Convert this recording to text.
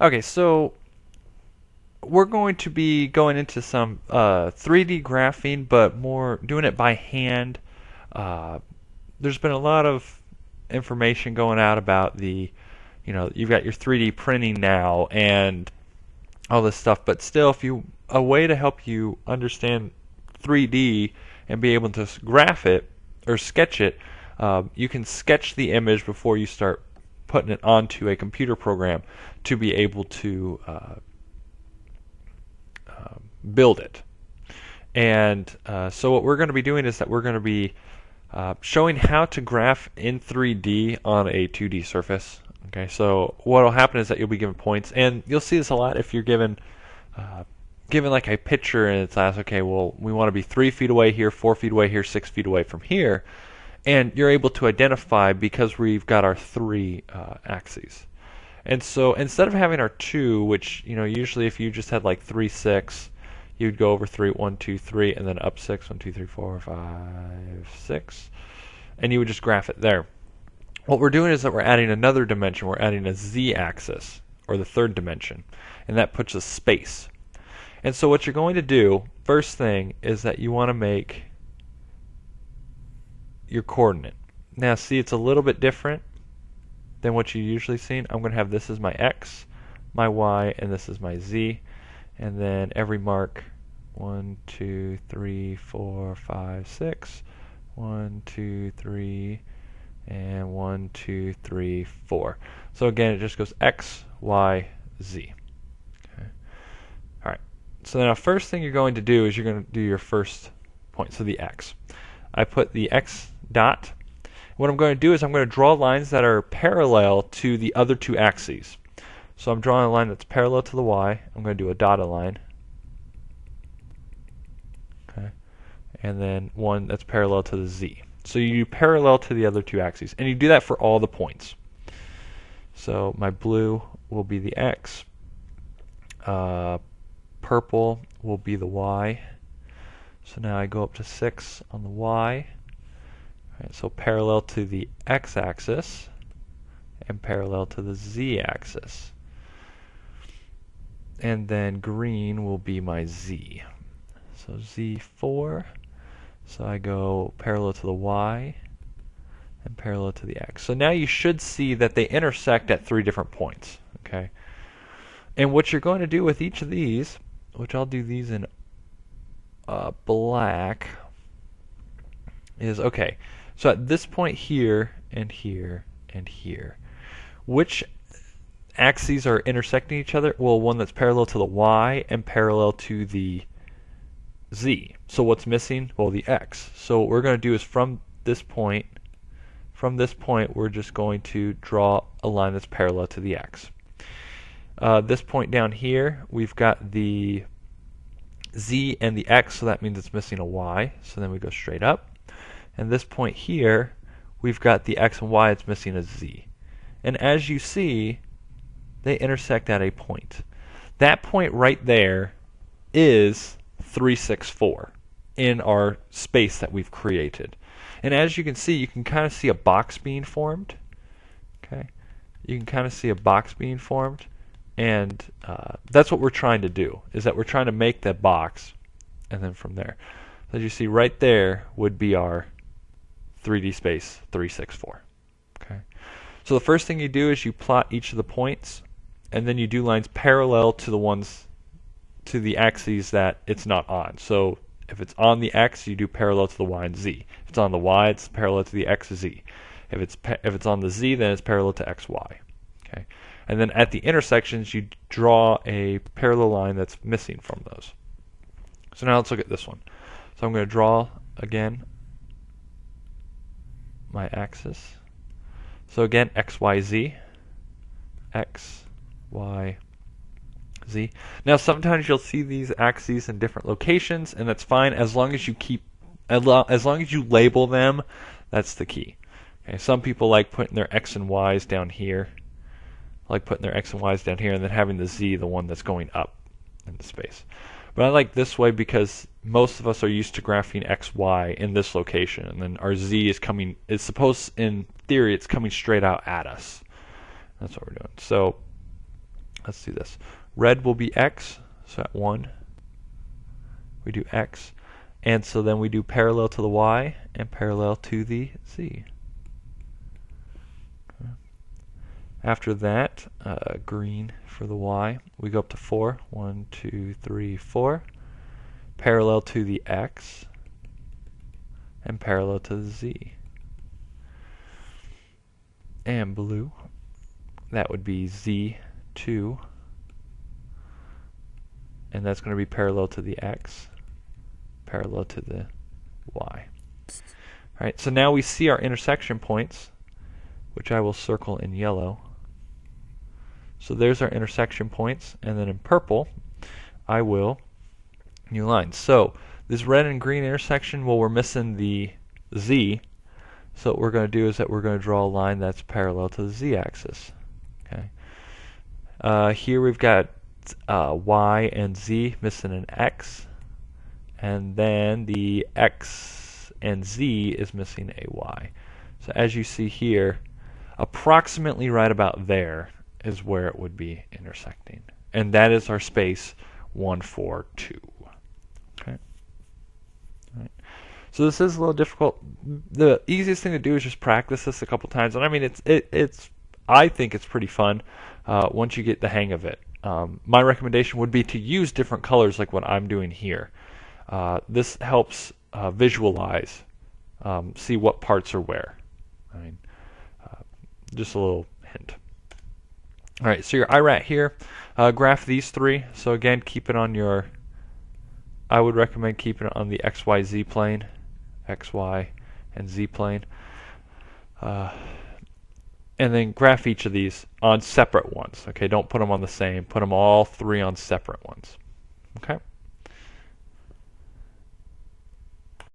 Okay, so we're going to be going into some 3D graphing, but more doing it by hand. Uh, there's been a lot of information going out about you've got your 3D printing now and all this stuff, but still, if you a way to help you understand 3D and be able to graph it or sketch it, you can sketch the image before you start putting it onto a computer program to be able to build it. And so what we're going to be doing is that we're going to be showing how to graph in 3D on a 2D surface. Okay, so what will happen is that you'll be given points, and you'll see this a lot if you're given like a picture and it's asked, okay, well, we want to be 3 feet away here, 4 feet away here, 6 feet away from here, and you're able to identify because we've got our 3 axes. And so instead of having our 2, which usually if you just had like 3, 6, you'd go over 3, 1, 2, 3, and then up 6, 1, 2, 3, 4, 5, 6, and you would just graph it there. What we're doing is that we're adding another dimension. We're adding a z-axis, or the third dimension, and that puts a space. And so what you're going to do, first thing, is that you want to make your coordinate. Now see, it's a little bit different than what you usually seen. I'm going to have this as my x, my y, and this is my z. And then every mark, 1, 2, 3, 4, 5, 6, 1, 2, 3, and 1, 2, 3, 4. So again, it just goes x, y, z. Okay. All right. So now first thing you're going to do is you're going to do your first point, so the x. I put the x dot. What I'm going to do is I'm going to draw lines that are parallel to the other 2 axes. So I'm drawing a line that's parallel to the y. I'm going to do a dotted line. Okay. And then one that's parallel to the z. So you do parallel to the other 2 axes. And you do that for all the points. So my blue will be the x. Purple will be the y. So now I go up to 6 on the y. Right, so parallel to the x-axis and parallel to the z-axis. And then green will be my z. So z4. So I go parallel to the y and parallel to the x. So now you should see that they intersect at 3 different points. Okay. And what you're going to do with each of these, which I'll do these in black, is okay. So at this point here and here and here, which axes are intersecting each other? Well, one that's parallel to the y and parallel to the z. So what's missing? Well, the x. So what we're going to do is from this point, we're just going to draw a line that's parallel to the x. This point down here, we've got the z and the x, so that means it's missing a y. So then we go straight up. And this point here, we've got the x and y, it's missing a z. And as you see, they intersect at a point. That point right there is 3, 6, 4 in our space that we've created. And as you can see, you can kind of see a box being formed. Okay, you can kind of see a box being formed, and that's what we're trying to do. Is that we're trying to make that box, and then from there, as you see right there, would be our 3D space 3, 6, 4. Okay, so the first thing you do is you plot each of the points, and then you do lines parallel to the ones to the axes that it's not on. So if it's on the x, you do parallel to the y and z. If it's on the y, it's parallel to the x, z. If it's on the z, then it's parallel to x, y. Okay, and then at the intersections, you draw a parallel line that's missing from those. So now let's look at this one. So I'm going to draw again my axis. So again, x, y, z, x, y, z. Now sometimes you'll see these axes in different locations, and that's fine as long as you as long as you label them. That's the key. Okay, some people like putting their x and y's down here, and then having the z the one that's going up in the space. But I like this way because most of us are used to graphing x, y in this location, and then our z is supposed, in theory, it's coming straight out at us. That's what we're doing. So let's do this. Red will be x, so at 1 we do x, and so then we do parallel to the y and parallel to the z. After that, green for the y, we go up to 4. 1, 2, 3, 4. Parallel to the x and parallel to the z. And blue, that would be z2, and that's going to be parallel to the x, parallel to the y. Alright, so now we see our intersection points, which I will circle in yellow. So there's our intersection points, and then in purple I will new lines. So this red and green intersection, well, we're missing the z, so what we're going to do is that we're going to draw a line that's parallel to the z-axis. Okay. Here we've got y and z missing an x, and then the x and z is missing a y. So as you see here, approximately right about there is where it would be intersecting. And that is our space 1, 4, 2. Okay. All right. So this is a little difficult. The easiest thing to do is just practice this a couple times. And I mean, I think it's pretty fun once you get the hang of it. My recommendation would be to use different colors like what I'm doing here. This helps visualize, see what parts are where. I mean, just a little hint. All right, so your IRAT here, graph these three. So again, keep it on your, I would recommend keeping it on the XYZ plane, XY and Z plane. And then graph each of these on separate ones. Okay, don't put them on the same. Put them all three on separate ones. Okay.